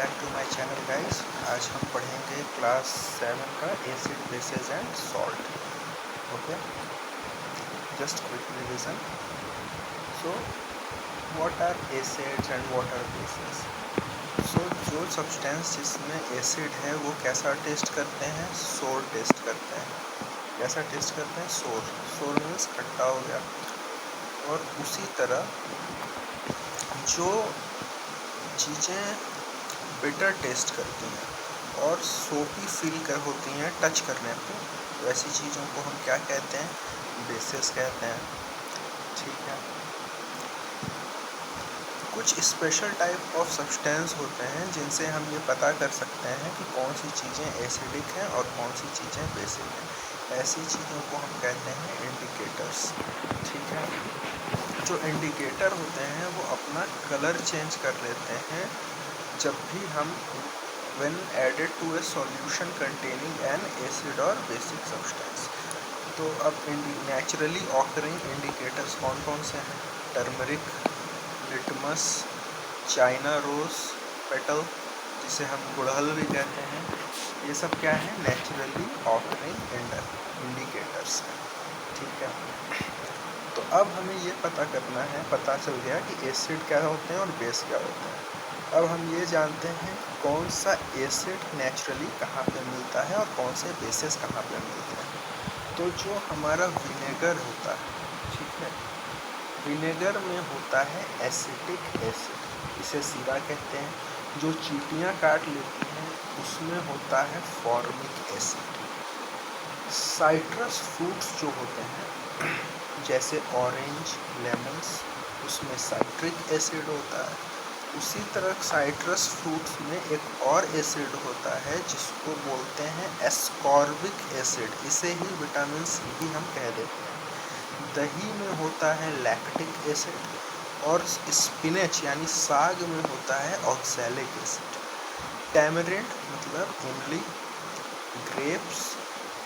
Back to my channel guys. आज हम पढ़ेंगे क्लास 7 का acid bases and salt. Okay, just quick revision. So what are acids and what are bases? So जो substance जिसमें acid है वो कैसा टेस्ट करते हैं? सोर टेस्ट करते हैं। कैसा टेस्ट करते हैं? सोर मीन्स खट्टा हो गया। और उसी तरह जो चीज़ें बिटर टेस्ट करती हैं और सोपी फील कर होती हैं टच करने पे, वैसी चीज़ों को हम क्या कहते हैं? बेसेस कहते हैं। ठीक है। कुछ स्पेशल टाइप ऑफ सब्सटेंस होते हैं जिनसे हम ये पता कर सकते हैं कि कौन सी चीज़ें एसिडिक हैं और कौन सी चीज़ें बेसिक हैं। ऐसी चीज़ों को हम कहते हैं इंडिकेटर्स। ठीक है। जो इंडिकेटर होते हैं वो अपना कलर चेंज कर लेते हैं जब भी हम when added to a solution containing an acid or basic substance। तो अब नेचुरली ऑकरिंग इंडिकेटर्स कौन कौन से हैं? Turmeric, litmus, China rose petal, जिसे हम गुड़हल भी कहते हैं, ये सब क्या है? नेचुरली ऑकरिंग इंडिकेटर्स हैं। ठीक है। तो अब हमें ये पता करना है, पता चल गया कि एसिड क्या होते हैं और बेस क्या होते हैं। अब हम ये जानते हैं कौन सा एसिड नेचुरली कहाँ पे मिलता है और कौन से बेसेस कहाँ पे मिलते हैं। तो जो हमारा विनेगर होता है, ठीक है, विनेगर में होता है एसिटिक एसिड, इसे सीरा कहते हैं। जो चींटियाँ काट लेती हैं उसमें होता है फॉर्मिक एसिड। साइट्रस फ्रूट्स जो होते हैं जैसे ऑरेंज, लेमन्स, उसमें साइट्रिक एसिड होता है। उसी तरह साइट्रस फ्रूट्स में एक और एसिड होता है जिसको बोलते हैं एस्कॉर्बिक एसिड। इसे ही विटामिन सी भी हम कह देते हैं। दही में होता है लैक्टिक एसिड और स्पिनच यानी साग में होता है ऑक्सैलिक एसिड। टैमरिंड मतलब इमली, ग्रेप्स,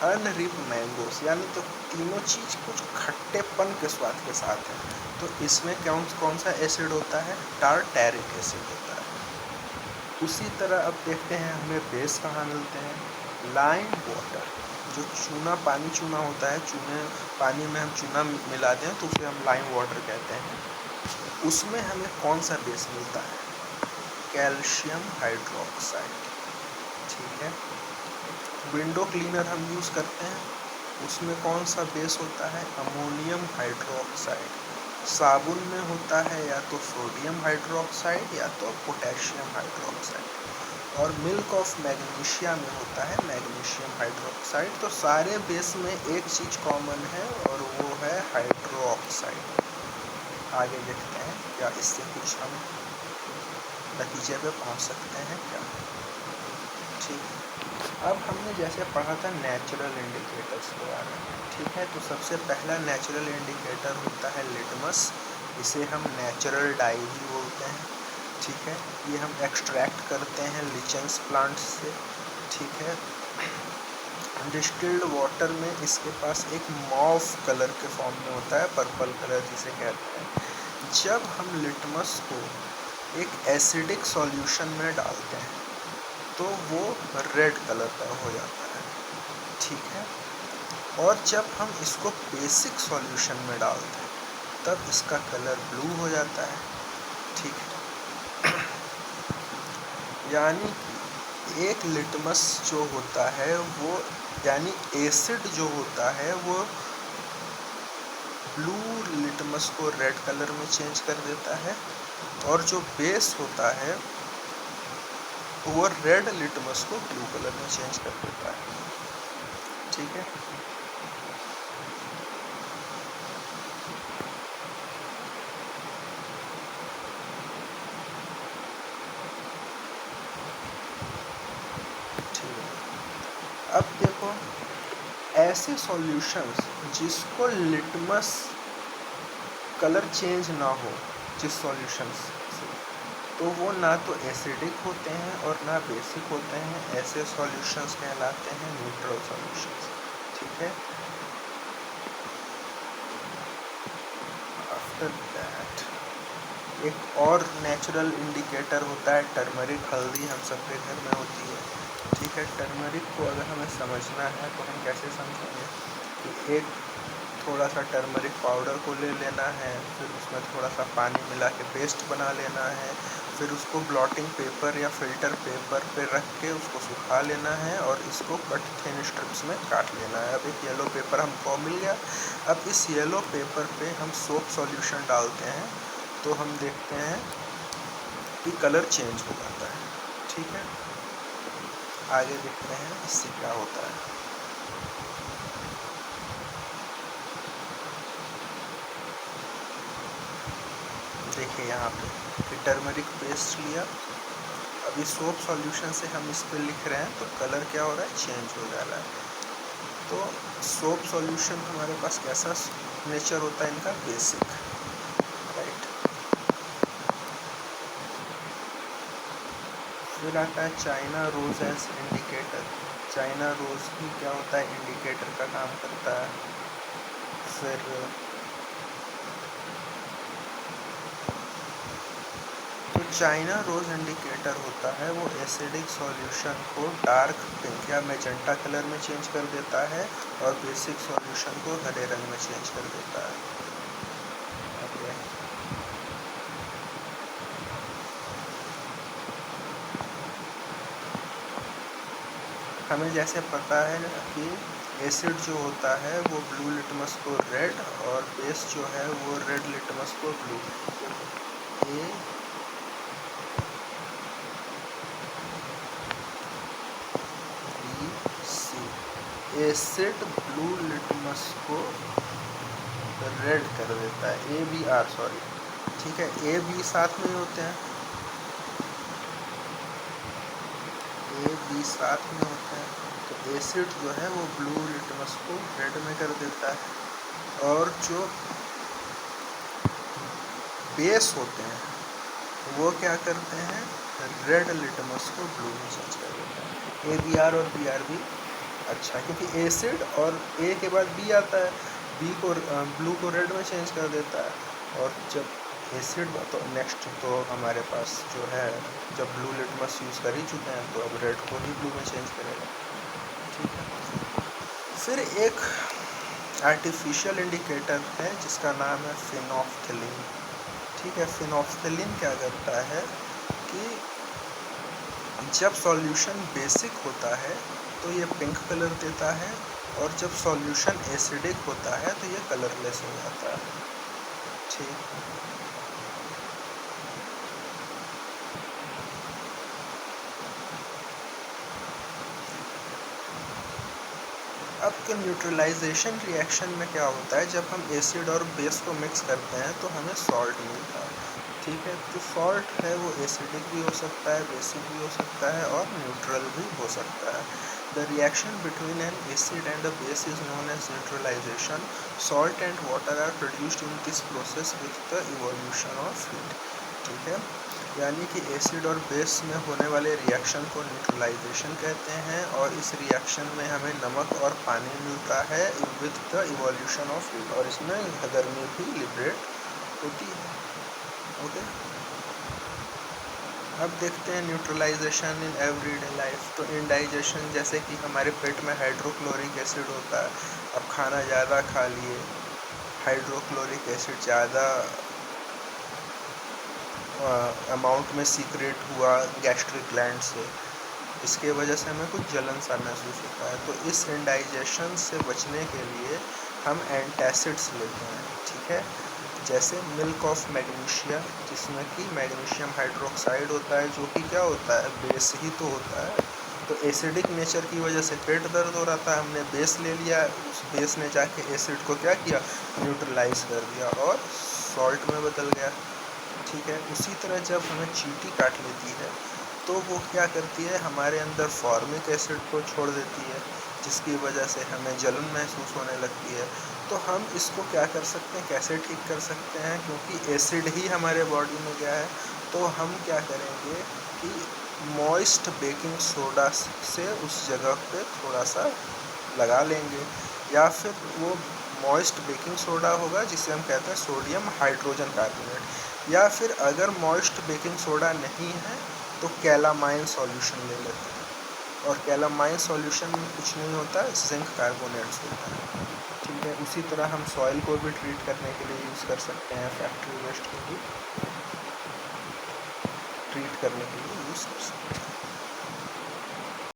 अनरिप मैंगोस, यानी तो तीनों चीज़ कुछ खट्टेपन के स्वाद के साथ है। तो इसमें कौन सा एसिड होता है? टारटैरिक एसिड होता है। उसी तरह अब देखते हैं हमें बेस कहाँ मिलते हैं। लाइम वाटर, जो चूना, पानी चूना होता है, चूने पानी में हम चूना मिलाते हैं तो उसे हम लाइम वाटर कहते हैं। उसमें हमें कौन सा बेस मिलता है? Calcium hydroxide. ठीक है। विंडो क्लीनर हम यूज़ करते हैं, उसमें कौन सा बेस होता है? Ammonium hydroxide. साबुन में होता है या तो सोडियम हाइड्रोक्साइड या तो पोटेशियम हाइड्रोक्साइड। और मिल्क ऑफ मैग्नीशिया में होता है मैग्नीशियम हाइड्रोक्साइड। तो सारे बेस में एक चीज़ कॉमन है और वो है हाइड्रोक्साइड। आगे देखते हैं क्या इससे कुछ हम नतीजे पे पहुंच सकते हैं क्या। ठीक। अब हमने जैसे पढ़ा था नेचुरल इंडिकेटर्स के बारे में, ठीक है। तो सबसे पहला नेचुरल इंडिकेटर होता है लिटमस। इसे हम नेचुरल डाई भी बोलते हैं। ठीक है। ये हम एक्सट्रैक्ट करते हैं लिचेंस प्लांट से। ठीक है। डिस्टिल्ड वाटर में इसके पास एक मॉव कलर के फॉर्म में होता है, पर्पल कलर जिसे कहते हैं। जब हम लिटमस को एक एसिडिक सॉल्यूशन में डालते हैं तो वो रेड कलर का हो जाता है। ठीक है। और जब हम इसको बेसिक सॉल्यूशन में डालते हैं तब इसका कलर ब्लू हो जाता है। ठीक है। यानी कि एक लिटमस जो होता है वो, यानी एसिड जो होता है वो ब्लू लिटमस को रेड कलर में चेंज कर देता है, और जो बेस होता है वो रेड लिटमस को ब्लू कलर में चेंज कर देता है। ठीक है। ठीक है। अब देखो, ऐसे सॉल्यूशंस जिसको लिटमस कलर चेंज ना हो जिस सॉल्यूशंस से, तो वो ना तो एसिडिक होते हैं और ना बेसिक होते हैं। ऐसे सॉल्यूशंस कहलाते हैं न्यूट्रल सॉल्यूशंस। ठीक है। आफ्टर दैट एक और नेचुरल इंडिकेटर होता है टर्मरिक, हल्दी हम सबके घर में होती है, ठीक है। टर्मरिक को अगर हमें समझना है तो हम कैसे समझेंगे कि एक थोड़ा सा टर्मरिक पाउडर को ले लेना है, फिर उसमें थोड़ा सा पानी मिला के पेस्ट बना लेना है, फिर उसको ब्लॉटिंग पेपर या फिल्टर पेपर पे रख के उसको सुखा लेना है और इसको कट थिन स्ट्रिप्स में काट लेना है। अब एक येलो पेपर हमको मिल गया। अब इस येलो पेपर पे हम सोप सॉल्यूशन डालते हैं तो हम देखते हैं कि कलर चेंज हो जाता है, ठीक है। आगे देखते हैं इससे क्या होता है। देखिए यहाँ पे कि टर्मरिक पेस्ट लिया, अभी सोप सॉल्यूशन से हम इस पर लिख रहे हैं तो कलर क्या हो रहा है, चेंज हो जा रहा है। तो सोप सॉल्यूशन हमारे पास कैसा नेचर होता है इनका, बेसिक, राइट। फिर आता है China rose as indicator. China rose भी क्या होता है, इंडिकेटर का काम करता है। फिर तो चाइना रोज इंडिकेटर होता है वो एसिडिक सॉल्यूशन को डार्क पिंक या मैजेंटा कलर में चेंज कर देता है और बेसिक सॉल्यूशन को हरे रंग में चेंज कर देता है। ओके, हमें जैसे पता है कि एसिड जो होता है वो ब्लू लिटमस को रेड और बेस जो है वो रेड लिटमस को ब्लू। ए एसिड ब्लू लिटमस को रेड कर देता है, ए बी आर सॉरी, ठीक है। ए बी साथ में होते हैं, ए बी साथ में होते हैं, तो एसिड जो है वो ब्लू लिटमस को रेड में कर देता है और जो बेस होते हैं वो क्या करते हैं, रेड लिटमस को ब्लू में चेंज कर देते हैं। ए बी आर और बी आर भी अच्छा, क्योंकि एसिड और ए के बाद बी आता है, बी को ब्लू को रेड में चेंज कर देता है। और जब एसिड तो नेक्स्ट तो हमारे पास जो है, जब ब्लू लिटमस यूज़ कर ही चुके हैं तो अब रेड को ही ब्लू में चेंज करेगा, ठीक है। फिर एक आर्टिफिशियल इंडिकेटर है जिसका नाम है फिनोफ्थिलीन, ठीक है। फिनोफ्थिलीन क्या करता है कि जब सॉल्यूशन बेसिक होता है तो ये पिंक कलर देता है और जब सॉल्यूशन एसिडिक होता है तो ये कलरलेस हो जाता है, ठीक। अब के न्यूट्रलाइजेशन रिएक्शन में क्या होता है, जब हम एसिड और बेस को मिक्स करते हैं तो हमें सॉल्ट मिलता है, ठीक है। तो सॉल्ट है वो एसिडिक भी हो सकता है, बेसिक भी हो सकता है और न्यूट्रल भी हो सकता है। The reaction between an acid and a base is known as neutralisation. Salt and water are produced in this process with the evolution of heat, ठीक है। यानी कि एसिड और बेस में होने वाले रिएक्शन को न्यूट्रलाइजेशन कहते हैं और इस रिएक्शन में हमें नमक और पानी मिलता है with the evolution of heat, और इसमें गर्मी भी लिबरेट होती है, ओके। अब देखते हैं न्यूट्रलाइजेशन इन एवरीडे लाइफ। तो इंडाइजेशन, जैसे कि हमारे पेट में हाइड्रोक्लोरिक एसिड होता है, अब खाना ज़्यादा खा लिए, हाइड्रोक्लोरिक एसिड ज़्यादा अमाउंट में सीक्रेट हुआ गैस्ट्रिक ग्लैंड से, इसके वजह से हमें कुछ जलन सा महसूस होता है। तो इस इंडाइजेशन से बचने के लिए हम एंटासिड्स लेते हैं, ठीक है। जैसे मिल्क ऑफ मैग्नीशिया, जिसमें कि मैग्नीशियम हाइड्रोक्साइड होता है, जो कि क्या होता है, बेस ही तो होता है। तो एसिडिक नेचर की वजह से पेट दर्द हो रहा था, हमने बेस ले लिया, उस बेस ने जाके एसिड को क्या किया, न्यूट्रलाइज कर दिया और सॉल्ट में बदल गया, ठीक है। उसी तरह जब हमें चींटी काट लेती है तो वो क्या करती है, हमारे अंदर फॉर्मिक एसिड को छोड़ देती है, जिसकी वजह से हमें जलन महसूस होने लगती है। तो हम इसको क्या कर सकते हैं, कैसे ठीक कर सकते हैं, क्योंकि एसिड ही हमारे बॉडी में गया है, तो हम क्या करेंगे कि मॉइस्ट बेकिंग सोडा से उस जगह पे थोड़ा सा लगा लेंगे, या फिर वो मॉइस्ट बेकिंग सोडा होगा जिसे हम कहते हैं सोडियम हाइड्रोजन कार्बोनेट, या फिर अगर मॉइस्ट बेकिंग सोडा नहीं है तो कैलामाइन सॉल्यूशन ले लेते हैं, और कैलामाइन सॉल्यूशन में कुछ नहीं होता है, जिंक कार्बोनेट्स होता है। ठीक है, उसी तरह हम सॉइल को भी ट्रीट करने के लिए यूज़ कर सकते हैं, फैक्ट्री वेस्ट को भी ट्रीट करने के लिए यूज़ कर सकते हैं।